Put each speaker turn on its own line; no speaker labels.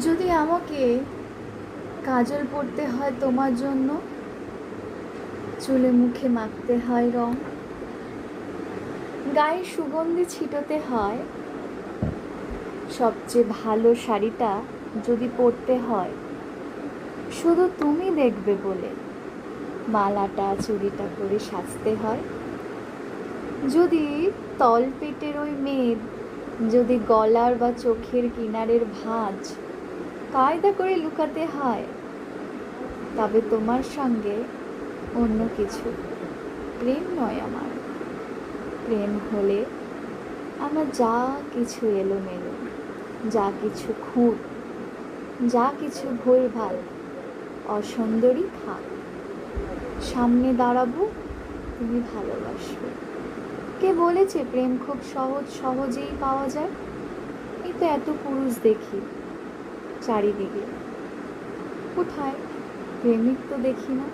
যদি আমাকে কাজল পরতে হয় তোমার জন্য, চুলে মুখে মাখতে হয় রং, গায়ে সুগন্ধি ছিটোতে হয়, সবচেয়ে ভালো শাড়িটা যদি পরতে হয় শুধু তুমি দেখবে বলে মালাটা চুড়িটা করে সাজতে হয়, যদি তলপেটের ওই মেদ, যদি গলার বা চোখের কিনারের ভাঁজ কায়দা করে লুকাতে হয়, তবে তোমার সঙ্গে অন্য কিছু প্রেম নয় আমার। প্রেম হলে আমার যা কিছু এলোমেলো, যা কিছু খুঁত, যা কিছু ভুলভাল অসুন্দরী থাক, সামনে দাঁড়াবো, তুমি ভালোবাসবে। কে বলেছে প্রেম খুব সহজেই পাওয়া যায়? এই তো এত পুরুষ দেখি চারিদিকে, কোথায় প্রেমিক তো দেখি না।